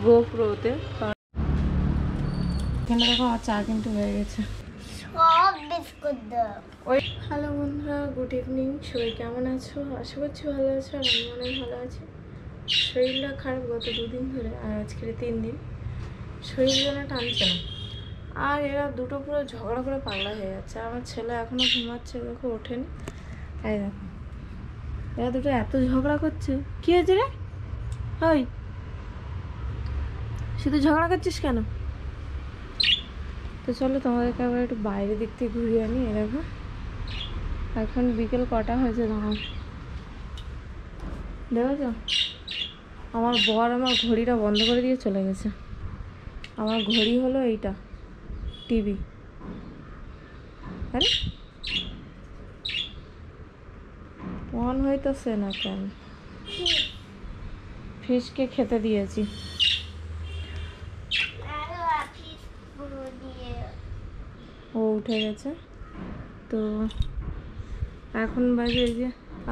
গোপ্রোতে। এখানে দেখো আমার চা কিন্তু হয়ে গেছে। ওই হ্যালো বন্ধুরা, গুড ইভিনিং। সবাই কেমন আছো? আশা করছি ভালো আছো, আর আমি অনেক ভালো আছি। শরীরটা খারাপ গত 2 দিন ধরে, আর আজকের 3 দিন শরীর যেন টানছে না। আর এরা দুটো পুরো ঝগড়া করে পাগলা হয়ে যাচ্ছে। আমার ছেলে এখনো ঘুমাচ্ছে, দেখো ওঠেনি। এই দেখো এরা দুটো এত ঝগড়া করছে। কি হয়েছে রে? ওই শুধু ঝগড়া করছিস কেন? তো চলো তোমাদেরকে আবার একটু বাইরে দিক থেকে ঘুরিয়ে আনি। দেখো এখন বিকেল কটা হয়েছে, দেখো আমার বর আমার ঘড়িটা বন্ধ করে দিয়ে চলে গেছে। আমার ঘড়ি হলো এইটা, টিভি। আরে অন হইতেছে না কেন? ফিশকে খেতে দিয়েছি। ও উঠে গেছে। তো এখন বাজে এই যে,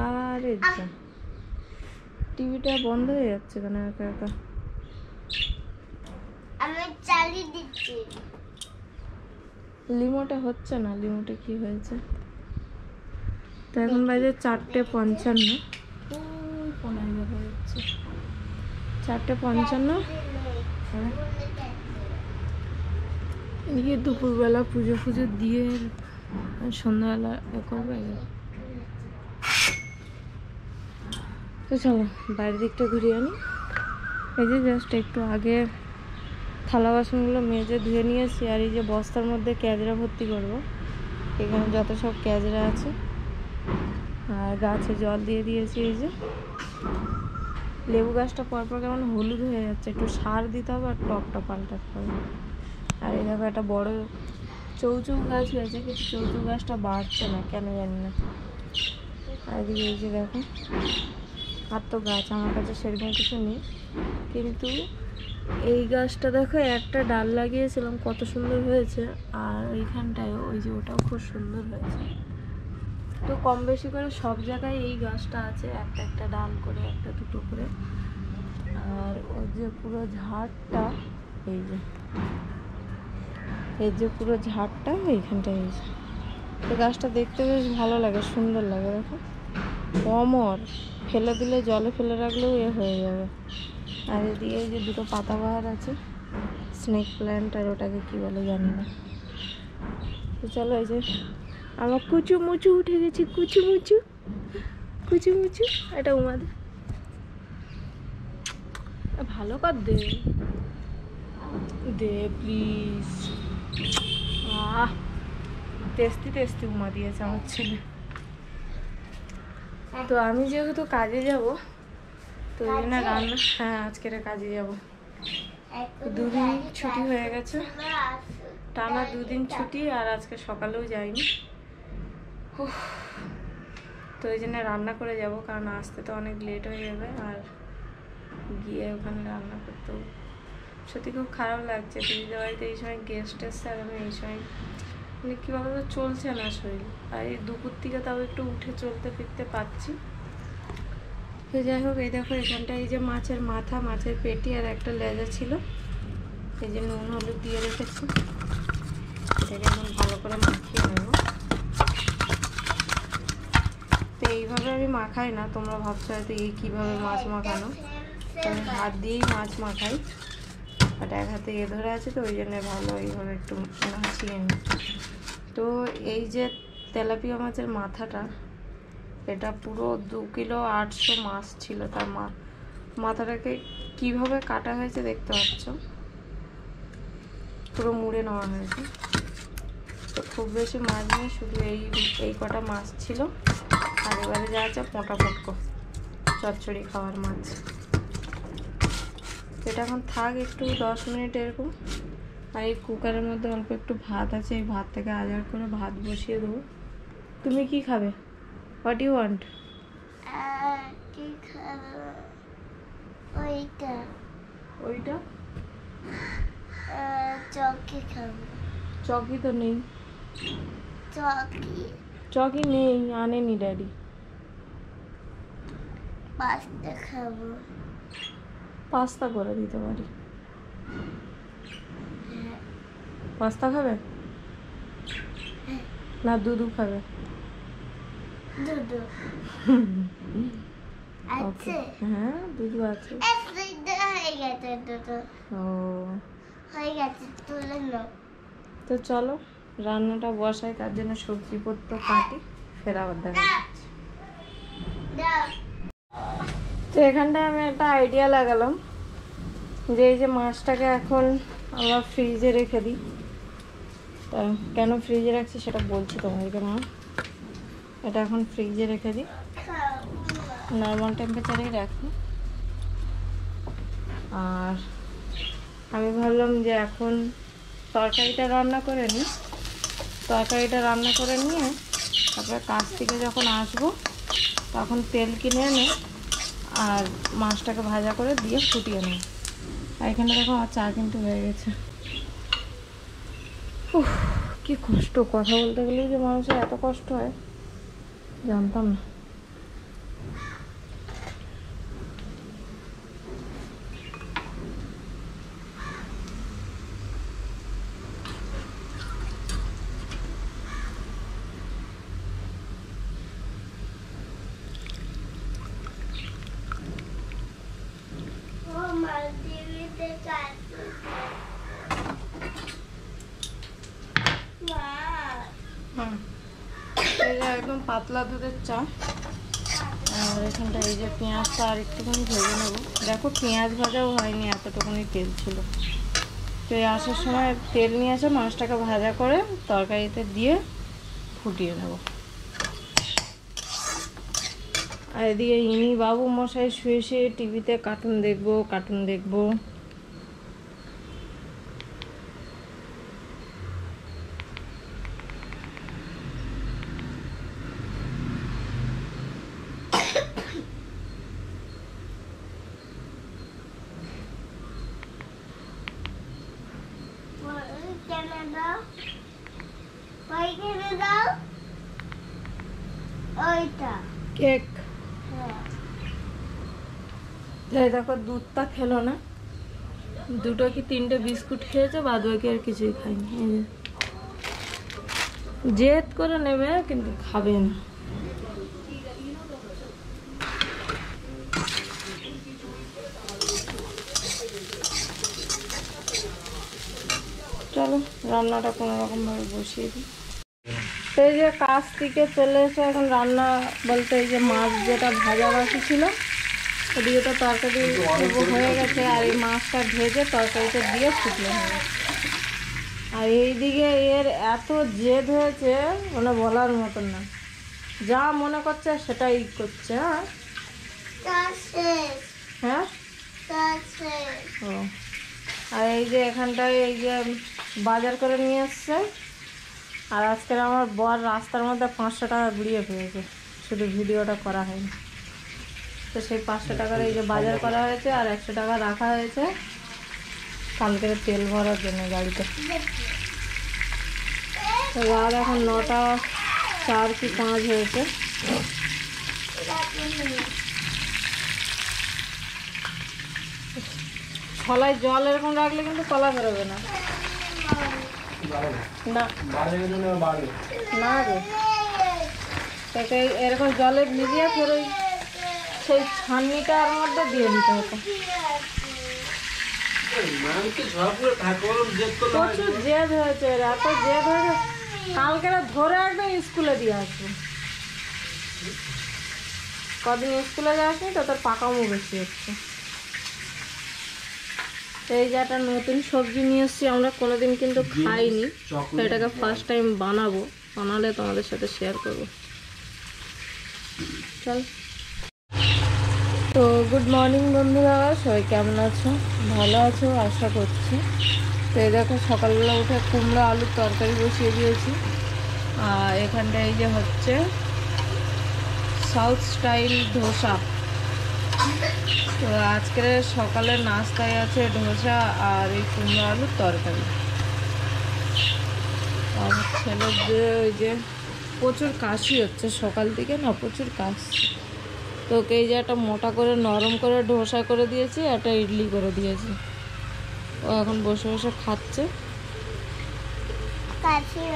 আরে যা টিভিটা বন্ধ হয়ে যাচ্ছে কেন একা একা? আমি চালিয়ে দিচ্ছি। লিমোটে হচ্ছে না। লিমোটে কি হয়েছে? তো এখন বাজে 4:55। কোনায় দেখা যাচ্ছে 4:55। এদিকে দুপুরবেলা পুজো ফুজো দিয়ে সন্ধ্যাবেলা এ করবে। তো চলো বাইরের দিকটা ঘুরিয়ে আনি। এই যে জাস্ট একটু আগে থালা বাসনগুলো মেজে ধুয়ে নিয়েছি, আর এই যে বস্তার মধ্যে ক্যাজরা ভর্তি করব। এখানে যত সব ক্যাজরা আছে, আর গাছে জল দিয়ে দিয়েছি। এই যে লেবু গাছটা পরপর কেমন হলুদ হয়ে যাচ্ছে, একটু সার দিতে হবে আর টবটা পাল্টাতে হবে। আর এই দেখো একটা বড় চৌচৌ গাছ হয়েছে, কিন্তু চৌচৌ গাছটা বাড়ছে না কেন জানি না। আর এদিকে এই যে দেখো, আর তো গাছ আমার কাছে সেরকম কিছু নেই, কিন্তু এই গাছটা দেখো একটা ডাল লাগিয়েছিলাম, কত সুন্দর হয়েছে। আর ওইখানটায় ওই যে ওটাও খুব সুন্দর হয়েছে। তো কম বেশি করে সব জায়গায় এই গাছটা আছে, একটা একটা ডাল করে, একটা দুটো করে। আর ওই যে পুরো ঝাড়টা, এই যে এই যে পুরো ঝাড়টা এইখানটায় হয়েছে। তো গাছটা দেখতে বেশ ভালো লাগে, সুন্দর লাগে। দেখো অমর, ফেলে দিলে জলে ফেলে রাখলেও এ হয়ে যাবে। আর এদিকে এই যে দুটো পাতাবাহার আছে, স্নেক প্ল্যান্ট, আর ওটাকে কী বলে জানি না। তো চলো, এই যে আমার কুচু মুচু উঠে গেছি, কুচু মুচু কুচু মুচু। এটা উমাদের ভালো কর দে দে প্লিজ। তেস্তি তেস্তি উমা দিয়েছে আমার ছেলে। তো আমি যেহেতু কাজে যাব, তো ওই জন্য রান্না, হ্যাঁ আজকের কাজে যাব। 2 দিন ছুটি হয়ে গেছে, টানা 2 দিন ছুটি, আর আজকে সকালেও যাইনি। তো ওই জন্য রান্না করে যাব, কারণ আসতে তো অনেক লেট হয়ে যাবে। আর গিয়ে ওখানে রান্না করতেও সত্যি খুব খারাপ লাগছে। দিদিদের বাড়িতে এই সময় গেস্ট এসছে, আর আমি এই সময় মানে কী বলতো চলছে না শরীর। আর এই দুপুর থেকে তাও একটু উঠে চলতে ফিরতে পারছি। তো যাই হোক, এই দেখো এখানটা এই যে মাছের মাথা, মাছের পেটি, আর একটা লেজা ছিল, এই যে নুন হলুদ দিয়ে রেখেছি। এটাকে এখন ভালো করে মাখিয়ে নেব। তো এইভাবে আমি মাখাই না, তোমরা ভাবছো হয়তো এই কীভাবে মাছ মাখানো। আমি হাত দিয়েই মাছ মাখাই, বাট এক হাতে এ ধরে আছে, তো ওই জন্য ভালো এইভাবে একটু মাখিয়ে নিই। তো এই যে তেলাপিয়া মাছের মাথাটা, এটা পুরো 2 কিলো 800 মাছ ছিল। তার মাথাটাকে কিভাবে কাটা হয়েছে দেখতে পাচ্ছ, পুরো মুড়ে নেওয়া হয়েছে। তো খুব বেশি মাছ নেই, শুধু এই কটা মাছ ছিল। আর এবারে যা আছে পোঁটা পটকো চচ্চড়ি খাওয়ার মাছ। এটা এখন থাক একটু 10 মিনিট এরকম। আর এই কুকারের মধ্যে অল্প একটু ভাত আছে, এই ভাত থেকে আজার করে ভাত বসিয়ে দেবো। তুমি কি খাবে? What you want? কি খাবো? ওইটা ওইটা চকি খাবো। চকি তো নেই। চকি নেই, আনেনি ড্যাডি। পাস্তা খাবো। পাস্তা করে দিতে পারি। পাস্তা খাবে না দুধু খাবে? দুধু ওকে, আছে। হ্যাঁ দুধু আছে। হয়ে গেছে দুধু, ও হয়ে গেছে, তুলে নাও। তো চলো রান্নাটা বসাই, তার জন্য সবজিপত্র কাটি, ফের আবার দেখা যাচ্ছে। দাও। তো এখানটায় আমি একটা আইডিয়া লাগালাম যে এই যে মাছটাকে এখন আমরা ফ্রিজে রেখে দিই। তা কেন ফ্রিজে রাখছি সেটা বলছি তোমাদেরকে। মা এটা এখন ফ্রিজে রেখে দিই, নর্মাল টেম্পারেচারেই রাখি। আর আমি ভাবলাম যে এখন তরকারিটা রান্না করে নিই, তরকারিটা রান্না করে নিয়ে তারপরে কাজ থেকে যখন আসবো তখন তেল কিনে এনে আর মাছটাকে ভাজা করে দিয়ে ফুটিয়ে নেব। আর এখানে দেখো আমার চা কিন্তু হয়ে গেছে। উফ, কি কষ্ট, কথা বলতে গেলেই যে মানুষের এত কষ্ট হয় জানতাম না। ও মালদ্বীপে কাটু মা। হ্যাঁ, এই যে একদম পাতলা দুধের চা। আর এখানটা এই যে পেঁয়াজটা আর একটুখানি ভেজে নেবো। দেখো পেঁয়াজ ভাজাও হয়নি, এতটুকুনি তেল ছিল। তো এই আসার সময় তেল নিয়ে আসে, মাছটাকে ভাজা করে তরকারিতে দিয়ে ফুটিয়ে নেব। আর এদিকে ইনি বাবু মশাই শুয়ে শুয়ে টিভিতে কার্টুন দেখবো। কেন দাও, ওই কেন দাও, ওইটা। কেক। হ্যাঁ। এই দেখো দুধটা খেলো না, দুটো কি তিনটে বিস্কুট খেয়েছে, বাদ বাকি আর কিছুই খায়নি। এই যে জেদ করে নেবে কিন্তু খাবে না। চলো রান্নাটা কোনো রকম ভাবে বসিয়ে দিই। তো এই যে কাজ থেকে চলে এসে এখন রান্না বলতে এই যে মাছ যেটা ভাজা বাকি ছিল ওদিকে তো তরকারি হয়ে গেছে, আর এই মাছটা ভেজে তরকারিতে দিয়ে ফুটলে হবে। আর এইদিকে এর এত জেদ হয়েছে মানে বলার মতন না, যা মনে করছে সেটাই করছে। হ্যাঁ কাজ শেষ, হ্যাঁ কাজ শেষ। ও, আর এই যে এখানটায় এই যে বাজার করে নিয়ে এসছে। আর আজকের আমার বর রাস্তার মধ্যে 500 টাকা ঘুরিয়ে পেয়েছে, শুধু ভিডিওটা করা হয়নি। তো সেই 500 টাকার এই যে বাজার করা হয়েছে, আর 100 টাকা রাখা হয়েছে কালকের তেল ভরার জন্য গাড়িতে। তো রাত এখন 9টা 4 কি 5 হয়েছে। ছলায় জল এরকম রাখলে কিন্তু কলা বেরোবে না। না না রে, তাকে এরকম জলে ভিজিয়ে ফের ওই সেই ছাননিটার মধ্যে দিয়ে দিতে হতো। প্রচুর জেদ হয়েছে, এত জেদ হয়েছে কালকে ধরে একদম স্কুলে দিয়ে আসবো। কদিন স্কুলে যাসনি তো তোর পাকামো বেশি হচ্ছে। এই যে একটা নতুন সবজি নিয়ে এসেছি, আমরা কোনোদিন কিন্তু খাইনি, তো এটাকে ফার্স্ট টাইম বানাবো, বানালে তোমাদের সাথে শেয়ার করবো। চল। তো গুড মর্নিং বন্ধুরা, সবাই কেমন আছো? ভালো আছো আশা করছি। তো এই দেখো সকালবেলা উঠে কুমড়ো আলুর তরকারি বসিয়ে দিয়েছি। আর এখানটা এই যে হচ্ছে সাউথ স্টাইল ধোসা। তো আজকের সকালের নাস্তায় আছে ধোসা আর এই কুমড়ো আলুর তরকারি। আর ছেলের যে ওই যে প্রচুর কাশি হচ্ছে সকাল থেকে না, প্রচুর কাশি। তো ওকে এই যে একটা মোটা করে নরম করে ধোসা করে দিয়েছি, একটা ইডলি করে দিয়েছি। ও এখন বসে বসে খাচ্ছে। কাশির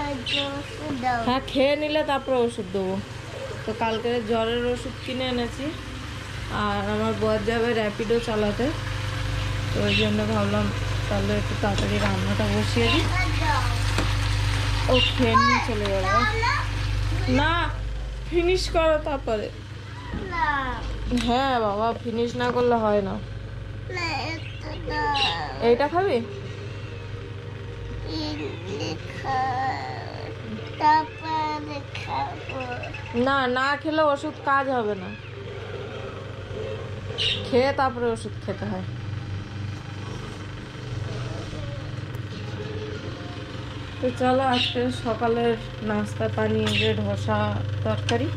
ওষুধ দাও। হ্যাঁ, খেয়ে নিলে তারপরে ওষুধ দেবো। তো কালকে জ্বরের ওষুধ কিনে এনেছি, আর আমার বর যাবে র্যাপিডো চালাতে, তো ওই জন্য ভাবলাম তাহলে একটু তাড়াতাড়ি রান্নাটা বসিয়ে দিই, ও খেয়ে নিয়ে চলে যাবে। না, ফিনিশ করো তারপরে। না হ্যাঁ বাবা, ফিনিশ না করলে হয় না। না একটু দাও। এইটা খাবি? তারপরে খাবো। না, না খেলে ওষুধ কাজ হবে না, খেয়ে তারপরে ওষুধ খেতে হয়। তো চলো, আজকে সকালের নাস্তা পানি যে ধোসা তরকারি,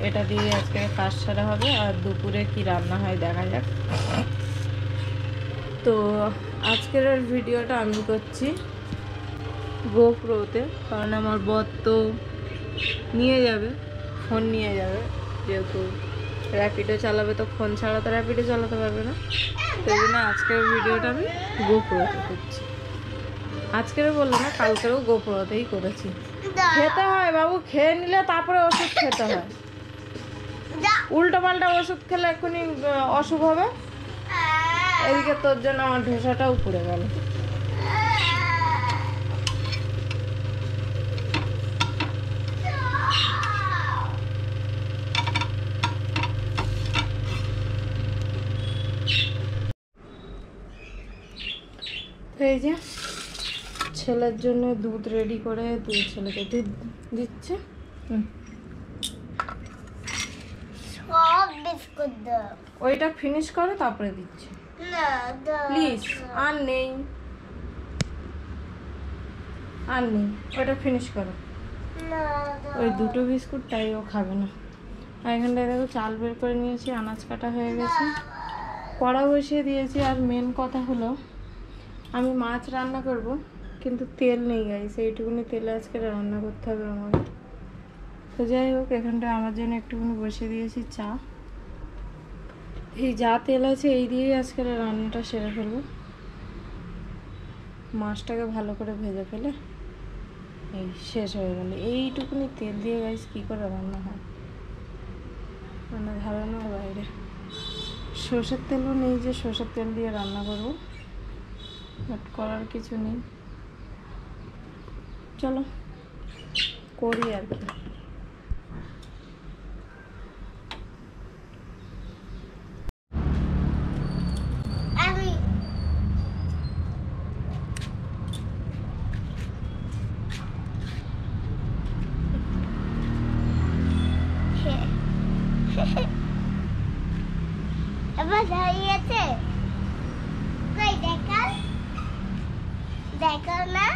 এটা দিয়ে আজকে কাজ সারা হবে। আর দুপুরে কি রান্না হয় দেখা যাক। তো আজকের ভিডিওটা আমি করছি গোপ্রোতে, কারণ আমার বর তো নিয়ে যাবে, ফোন নিয়ে যাবে, যেহেতু র্যাপিডো চালাবে, তো ফোন ছাড়া তো র্যাপিডো চালাতে পারবে না। তো এই জন্য আজকের ভিডিওটা আমি গোপ্রোতে করছি। আজকেরও বললো না, কালকেরও গোপ্রোতেই করেছি। খেতে হয় বাবু, খেয়ে নিলে তারপরে ওষুধ খেতে হয়। উল্টো পাল্টা ওষুধ খেলে এক্ষুনি অসুখ হবে। এদিকে তোর জন্য আমার ধোসাটাও পুড়ে গেল। এই যে ছেলের জন্য দুধ রেডি করে ছেলেকে দুধ দিচ্ছে। সব বিস্কুট দাও। ওইটা ফিনিশ করে তারপরে দিচ্ছে। না দাও প্লিজ, আর নেই, আর নেই, ওইটা ফিনিশ করো। না দাও। ওই দুটো বিস্কুট, তাই ও খাবে না। আর এখানটায় দেখো চাল বের করে নিয়েছি, আনাজ কাটা হয়ে গেছে, কড়া বসিয়ে দিয়েছি। আর মেন কথা হলো, আমি মাছ রান্না করব, কিন্তু তেল নেই গাইস, এইটুকুনি তেলে আজকে রান্না করতে হবে আমার। তো যাই হোক, এখানটায় আমার জন্য একটুখানি বসিয়ে দিয়েছি চা। এই যা তেল আছে এই দিয়েই আজকে রান্নাটা সেরে ফেলবো। মাছটাকে ভালো করে ভেজে ফেলে এই শেষ হয়ে গেল। এইটুকুনি তেল দিয়ে গাইস কী করে রান্না হয়, মানে ধারণার বাইরে। সর্ষের তেলও নেই যে সর্ষের তেল দিয়ে রান্না করবো, বাট করার কিছু নেই। চলো করি আর কি। আমি এবার দাঁড়িয়েছে কই দেখাও দেখাও না।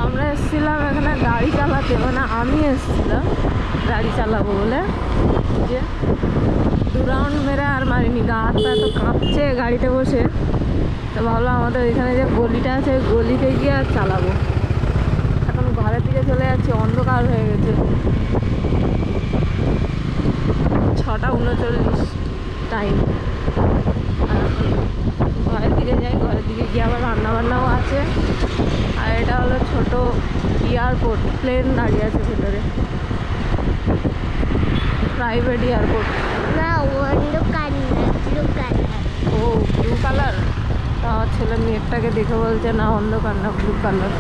আমরা এসেছিলাম এখানে গাড়ি চালাতে, মানে আমি এসেছিলাম গাড়ি চালাবো বলে, যে 2 রাউন্ড মেরে আর মারিনি, গা হাত পা এত কাঁপছে গাড়িতে বসে। তো ভাবলাম আমাদের ওইখানে যে গলিটা আছে ওই গলিতে গিয়ে আর চালাবো। এখন ঘরের দিকে চলে যাচ্ছি, অন্ধকার হয়ে গেছে, 6:39 টাইম। ঘরের দিকে যাই, ঘরের দিকে গিয়ে আবার রান্নাবান্নাও আছে। আর এটা হলো ছোট এয়ারপোর্ট, প্লেন দাঁড়িয়ে আছে ভেতরে, প্রাইভেট এয়ারপোর্ট। না অন্ধকার না ব্লু কালার। ও ব্লু কালার, তা আমার ছেলে মেয়েটাকে দেখে বলছে না অন্ধকার না ব্লু কালার।